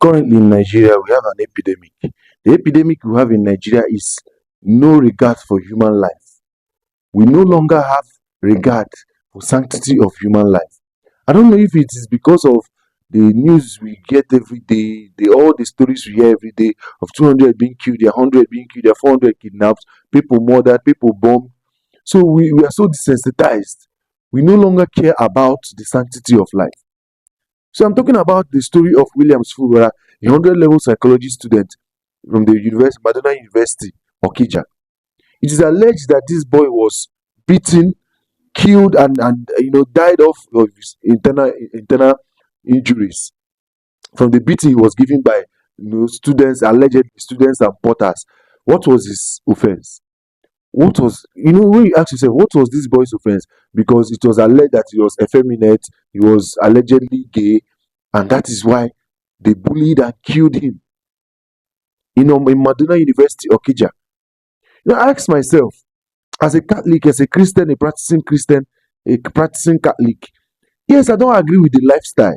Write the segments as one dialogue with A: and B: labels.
A: Currently in Nigeria, we have an epidemic. The epidemic we have in Nigeria is no regard for human life. We no longer have regard for sanctity of human life. I don't know if it is because of the news we get every day, all the stories we hear every day of 200 being killed, there are 100 being killed, there are 400 kidnapped, people murdered, people bombed. So we are so desensitized. We no longer care about the sanctity of life. So I'm talking about the story of Williams Fubara, a 100-level psychology student from the Madonna University, Okija. It is alleged that this boy was beaten, killed, and died of his internal injuries from the beating he was given by students, alleged students and porters. What was his offense? What was, when you ask yourself, what was this boy's offense? Because it was alleged that he was effeminate, he was allegedly gay, and that is why they bullied and killed him. In Madonna University, Okija. I ask myself, as a Catholic, as a Christian, a practicing Catholic, yes, I don't agree with the lifestyle.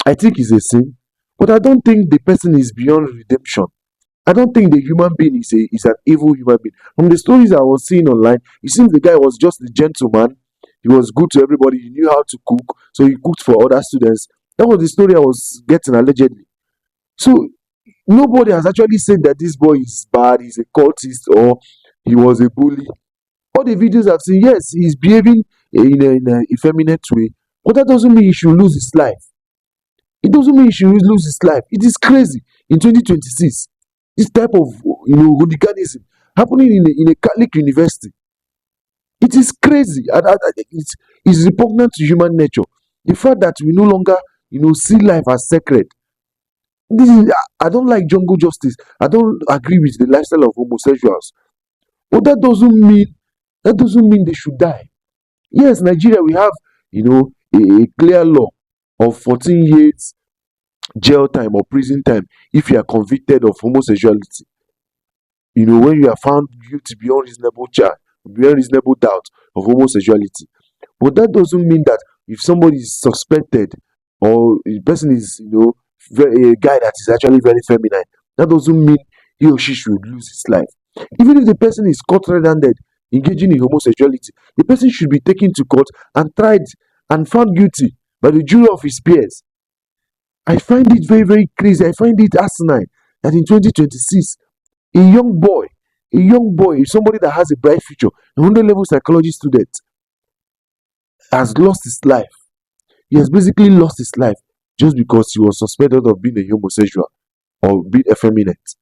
A: I think it's a sin, but I don't think the person is beyond redemption. I don't think the human being is an evil human being. From the stories I was seeing online, it seems the guy was just a gentleman. He was good to everybody. He knew how to cook, so he cooked for other students. That was the story I was getting allegedly. So nobody has actually said that this boy is bad, he's a cultist, or he was a bully. All the videos I've seen, yes, he's behaving in a effeminate way, but that doesn't mean he should lose his life. It doesn't mean he should lose his life. It is crazy in 2026. This type of hooliganism happening in a Catholic university. It is crazy, and it's repugnant to human nature. The fact that we no longer see life as sacred. I don't like jungle justice. I don't agree with the lifestyle of homosexuals, but that doesn't mean they should die. Yes, Nigeria, we have a clear law of 14 years jail time or prison time if you are convicted of homosexuality. When you are found guilty beyond reasonable doubt of homosexuality. But that doesn't mean that if somebody is suspected, or the person is a guy that is actually very feminine, that doesn't mean he or she should lose his life. Even if the person is caught red-handed engaging in homosexuality, the person should be taken to court and tried and found guilty by the jury of his peers. I find it very, very crazy. I find it asinine that in 2026, a young boy, somebody that has a bright future, a 100-level psychology student, has lost his life. He has basically lost his life just because he was suspected of being a homosexual or being effeminate.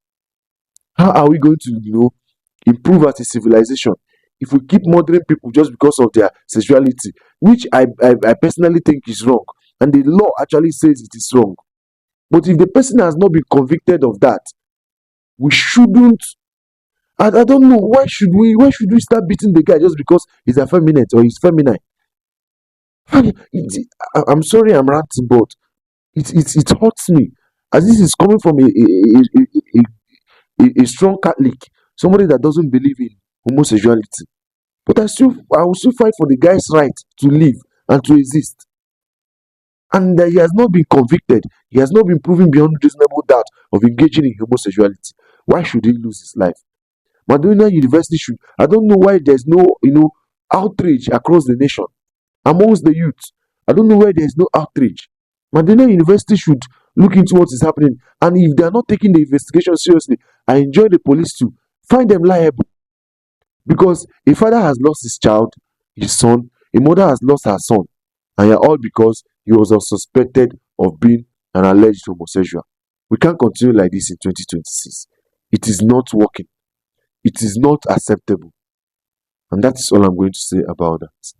A: How are we going to, improve as a civilization if we keep murdering people just because of their sexuality, which I personally think is wrong, and the law actually says it is wrong. But if the person has not been convicted of that, we shouldn't. I don't know, why should we start beating the guy just because he's effeminate or he's feminine? I'm sorry I'm ranting, but it hurts me, as this is coming from a strong Catholic, somebody that doesn't believe in homosexuality. But I will still fight for the guy's right to live and to exist. And he has not been convicted. He has not been proven beyond reasonable doubt of engaging in homosexuality. Why should he lose his life? Madonna University should. I don't know why there's no outrage across the nation amongst the youth. I don't know why there's no outrage. Madonna University should look into what is happening, and if they are not taking the investigation seriously, I enjoin the police to find them liable. Because a father has lost his child, his son, a mother has lost her son, and all because he was suspected of being an alleged homosexual. We can't continue like this in 2026. It is not working. It is not acceptable. And that is all I'm going to say about that.